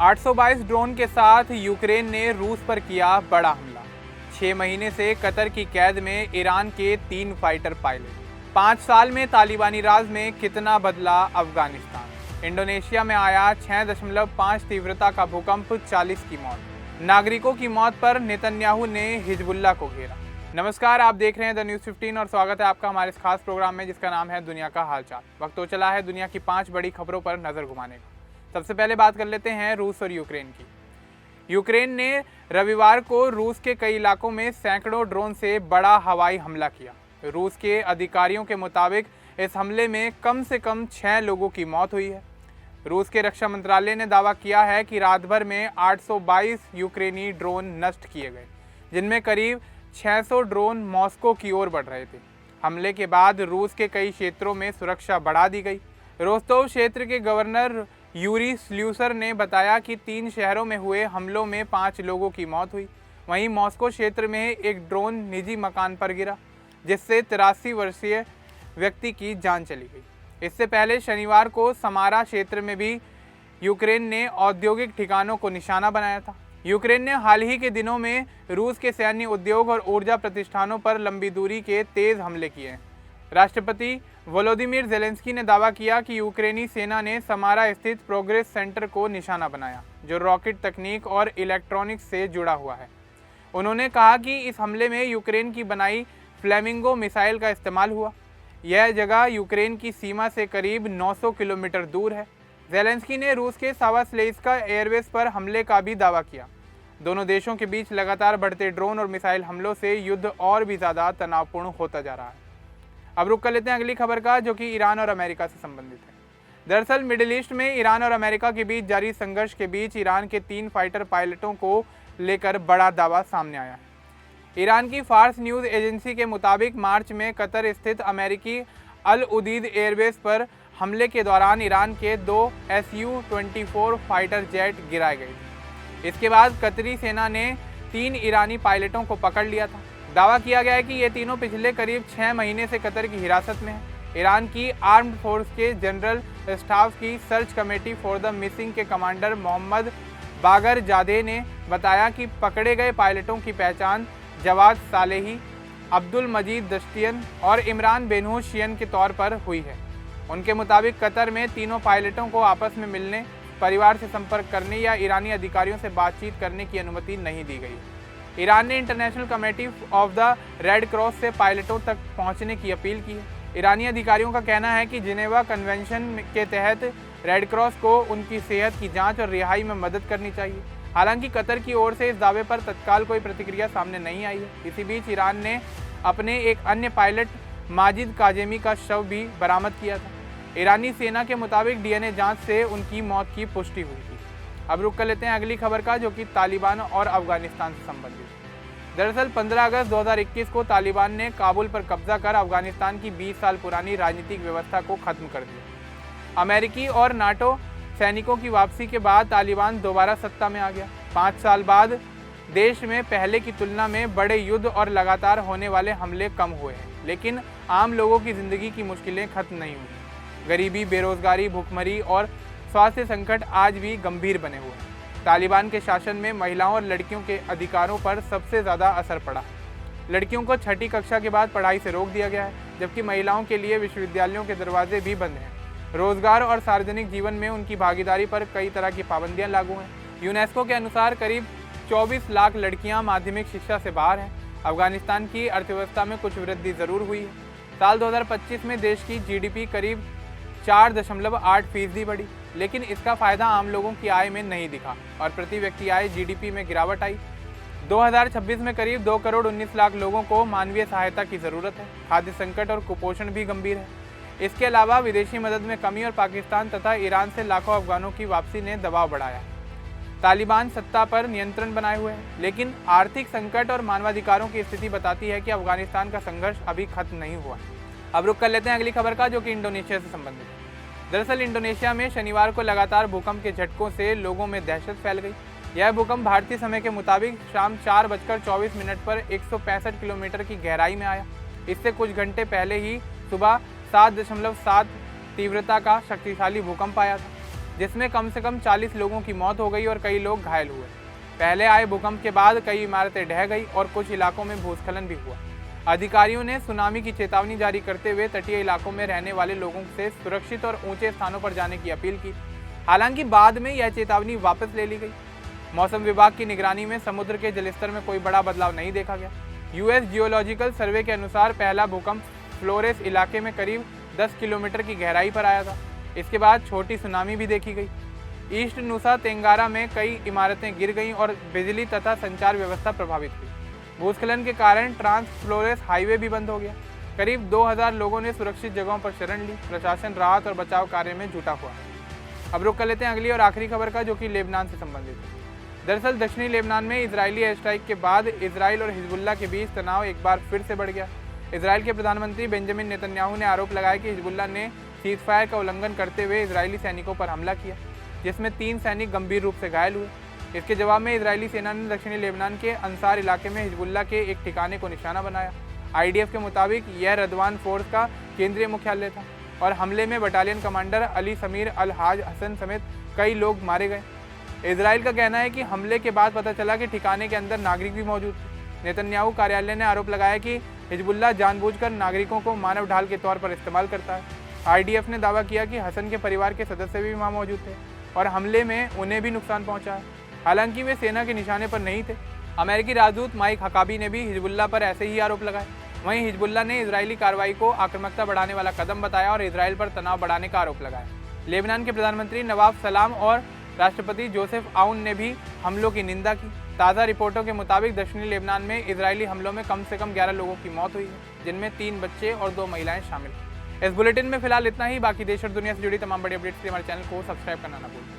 822 drone के साथ Ukraine ने रूस पर किया बड़ा हमला। 6 महीने से कतर की कैद में ईरान के 3 फाइटर पायलट। 5 साल में तालिबानी राज में कितना बदला अफगानिस्तान। इंडोनेशिया में आया 6.5 तीव्रता का भूकंप, 40 की मौत। नागरिकों की मौत पर नेतन्याहू ने हिजबुल्लाह को घेरा। नमस्कार, आप देख रहे हैं द न्यूज़ 15 और स्वागत है आपका हमारे इस खास प्रोग्राम में जिसका नाम है दुनिया का हालचाल। वक्त हो चला है दुनिया की 5 बड़ी खबरों पर नजर घुमाने का। सबसे पहले बात कर लेते हैं रूस और यूक्रेन की। यूक्रेन ने रविवार को रूस के कई इलाकों में सैकड़ों ड्रोन से बड़ा हवाई हमला किया। रूस के अधिकारियों के मुताबिक इस हमले में कम से कम 6 लोगों की मौत हुई है। रूस के रक्षा मंत्रालय ने दावा किया है कि रात भर में 822 यूक्रेनी ड्रोन नष्ट किए गए, जिनमें करीब 600 ड्रोन मॉस्को की ओर बढ़ रहे थे। हमले के बाद रूस के कई क्षेत्रों में सुरक्षा बढ़ा दी गई। रोस्तोव क्षेत्र के गवर्नर यूरी स्ल्यूसर ने बताया कि 3 शहरों में हुए हमलों में 5 लोगों की मौत हुई। वहीं मॉस्को क्षेत्र में एक ड्रोन निजी मकान पर गिरा, जिससे 83 वर्षीय व्यक्ति की जान चली गई। इससे पहले शनिवार को समारा क्षेत्र में भी यूक्रेन ने औद्योगिक ठिकानों को निशाना बनाया था। यूक्रेन ने हाल ही के दिनों में रूस के सैन्य उद्योग और ऊर्जा प्रतिष्ठानों पर लंबी दूरी के तेज हमले किए हैं। राष्ट्रपति वोलोदिमीर ज़ेलेंस्की ने दावा किया कि यूक्रेनी सेना ने समारा स्थित प्रोग्रेस सेंटर को निशाना बनाया, जो रॉकेट तकनीक और इलेक्ट्रॉनिक्स से जुड़ा हुआ है। उन्होंने कहा कि इस हमले में यूक्रेन की बनाई फ्लेमिंगो मिसाइल का इस्तेमाल हुआ। यह जगह यूक्रेन की सीमा से करीब 900 किलोमीटर दूर है। ज़ेलेंस्की ने रूस के सावास्लेइस्का एयरबेस पर हमले का भी दावा किया। दोनों देशों के बीच लगातार बढ़ते ड्रोन और मिसाइल हमलों से युद्ध और भी ज़्यादा तनावपूर्ण होता जा रहा है। अब रुक कर लेते हैं अगली खबर का, जो कि ईरान और अमेरिका से संबंधित है। दरअसल मिडिल ईस्ट में ईरान और अमेरिका के बीच जारी संघर्ष के बीच ईरान के 3 फाइटर पायलटों को लेकर बड़ा दावा सामने आया है। ईरान की फार्स न्यूज़ एजेंसी के मुताबिक मार्च में कतर स्थित अमेरिकी अल उदीद एयरबेस पर हमले के दौरान ईरान के 2 Su-24 फाइटर जेट गिराए गए थे। इसके बाद कतरी सेना ने 3 ईरानी पायलटों को पकड़ लिया था। दावा किया गया है कि ये तीनों पिछले करीब 6 महीने से कतर की हिरासत में हैं। ईरान की आर्म्ड फोर्स के जनरल स्टाफ की search committee for the missing के कमांडर मोहम्मद बागर जादे ने बताया कि पकड़े गए पायलटों की पहचान जवाद सालेही, अब्दुल मजीद दश्तियन और इमरान बेनहुशियन के तौर पर हुई है। उनके मुताबिक कतर में तीनों पायलटों को आपस में मिलने, परिवार से संपर्क करने या ईरानी अधिकारियों से बातचीत करने की अनुमति नहीं दी गई। ईरान ने international committee of the red cross से पायलटों तक पहुंचने की अपील की है। ईरानी अधिकारियों का कहना है कि जिनेवा कन्वेंशन के तहत रेड क्रॉस को उनकी सेहत की जांच और रिहाई में मदद करनी चाहिए। हालांकि कतर की ओर से इस दावे पर तत्काल कोई प्रतिक्रिया सामने नहीं आई है। इसी बीच ईरान ने अपने एक अन्य पायलट माजिद काजेमी का शव भी बरामद किया था। ईरानी सेना के मुताबिक डीएनए जांच से उनकी मौत की पुष्टि हुई थी। अब रुक कर लेते हैं अगली खबर का, जो कि तालिबान और अफगानिस्तान से संबंधित। दरअसल 15 अगस्त 2021 को तालिबान ने काबुल पर कब्जा कर अफगानिस्तान की 20 साल पुरानी राजनीतिक व्यवस्था को खत्म कर दिया। अमेरिकी और नाटो सैनिकों की वापसी के बाद तालिबान दोबारा सत्ता में आ गया। 5 साल बाद देश में पहले की तुलना में बड़े युद्ध और लगातार होने वाले हमले कम हुए हैं, लेकिन आम लोगों की ज़िंदगी की मुश्किलें खत्म नहीं हुई। गरीबी, बेरोजगारी, भूखमरी और स्वास्थ्य संकट आज भी गंभीर बने हुए हैं। तालिबान के शासन में महिलाओं और लड़कियों के अधिकारों पर सबसे ज़्यादा असर पड़ा। लड़कियों को 6ठी कक्षा के बाद पढ़ाई से रोक दिया गया है, जबकि महिलाओं के लिए विश्वविद्यालयों के दरवाजे भी बंद हैं। रोजगार और सार्वजनिक जीवन में उनकी भागीदारी पर कई तरह की पाबंदियां लागू हैं। यूनेस्को के अनुसार करीब 24 लाख लड़कियां माध्यमिक शिक्षा से बाहर हैं। अफगानिस्तान की अर्थव्यवस्था में कुछ वृद्धि ज़रूर हुई है। साल 2025 में देश की जीडीपी करीब 4.8% बढ़ी, लेकिन इसका फ़ायदा आम लोगों की आय में नहीं दिखा और प्रति व्यक्ति आय जीडीपी में गिरावट आई। 2026 में करीब 2 करोड़ 19 लाख लोगों को मानवीय सहायता की ज़रूरत है। खाद्य संकट और कुपोषण भी गंभीर है। इसके अलावा विदेशी मदद में कमी और पाकिस्तान तथा ईरान से लाखों अफगानों की वापसी ने दबाव बढ़ाया। तालिबान सत्ता पर नियंत्रण बनाए हुए हैं, लेकिन आर्थिक संकट और मानवाधिकारों की स्थिति बताती है कि अफगानिस्तान का संघर्ष अभी खत्म नहीं हुआ। अब रुक कर लेते हैं अगली खबर का, जो कि इंडोनेशिया से संबंधित है। दरअसल इंडोनेशिया में शनिवार को लगातार भूकंप के झटकों से लोगों में दहशत फैल गई। यह भूकंप भारतीय समय के मुताबिक शाम 4:24 पर 165 किलोमीटर की गहराई में आया। इससे कुछ घंटे पहले ही सुबह 7.7 तीव्रता का शक्तिशाली भूकंप आया था। जिसमें कम से कम 40 लोगों की मौत हो गई और कई लोग घायल हुए। पहले आए भूकंप के बाद कई इमारतें ढह गई और कुछ इलाकों में भूस्खलन भी हुआ। अधिकारियों ने सुनामी की चेतावनी जारी करते हुए तटीय इलाकों में रहने वाले लोगों से सुरक्षित और ऊंचे स्थानों पर जाने की अपील की। हालांकि बाद में यह चेतावनी वापस ले ली गई। मौसम विभाग की निगरानी में समुद्र के जलस्तर में कोई बड़ा बदलाव नहीं देखा गया। यूएस जियोलॉजिकल सर्वे के अनुसार पहला भूकंप फ्लोरेस इलाके में करीब 10 किलोमीटर की गहराई पर आया था। इसके बाद छोटी सुनामी भी देखी गई। ईस्ट नुसा तेंगारा में कई इमारतें गिर गईं और बिजली तथा संचार व्यवस्था प्रभावित हुई। भूस्खलन के कारण ट्रांस फ्लोरेस हाईवे भी बंद हो गया। करीब 2000 लोगों ने सुरक्षित जगहों पर शरण ली। प्रशासन राहत और बचाव कार्य में जुटा हुआ है। अब रुक कर लेते हैं अगली और आखिरी खबर का, जो कि लेबनान से संबंधित है। दरअसल दक्षिणी लेबनान में इजरायली एयर स्ट्राइक के बाद इजराइल और हिजबुल्लाह के बीच तनाव एक बार फिर से बढ़ गया। इजराइल के प्रधानमंत्री बेंजामिन नेतन्याहू ने आरोप लगाया कि हिजबुल्लाह ने सीज फायर का उल्लंघन करते हुए इजरायली सैनिकों पर हमला किया, जिसमें 3 सैनिक गंभीर रूप से घायल हुए। इसके जवाब में इजरायली सेना ने दक्षिणी लेबनान के अंसार इलाके में हिजबुल्लाह के एक ठिकाने को निशाना बनाया। आईडीएफ के मुताबिक यह रदवान फोर्स का केंद्रीय मुख्यालय था और हमले में बटालियन कमांडर अली समीर अल हाज हसन समेत कई लोग मारे गए। इजराइल का कहना है कि हमले के बाद पता चला कि ठिकाने के अंदर नागरिक भी मौजूद थे। नेतन्याहू कार्यालय ने आरोप लगाया कि हिजबुल्लाह जानबूझकर नागरिकों को मानव ढाल के तौर पर इस्तेमाल करता है। आईडीएफ ने दावा किया कि हसन के परिवार के सदस्य भी वहां मौजूद थे और हमले में उन्हें भी नुकसान पहुंचा है। हालांकि वे सेना के निशाने पर नहीं थे। अमेरिकी राजदूत माइक हकाबी ने भी हिजबुल्लाह पर ऐसे ही आरोप लगाए। वहीं हिजबुल्लाह ने इजरायली कार्रवाई को आक्रामकता बढ़ाने वाला कदम बताया और इजराइल पर तनाव बढ़ाने का आरोप लगाया। लेबनान के प्रधानमंत्री नवाब सलाम और राष्ट्रपति जोसेफ आउन ने भी हमलों की निंदा की। ताज़ा रिपोर्टों के मुताबिक दक्षिणी लेबनान में इजरायली हमलों में कम से कम 11 लोगों की मौत हुई है, जिनमें 3 बच्चे और 2 महिलाएं शामिल हैं। इस बुलेटिन में फिलहाल इतना ही। बाकी देश और दुनिया से जुड़ी तमाम बड़ी अपडेट्स के लिए हमारे चैनल को सब्सक्राइब करना ना भूलें।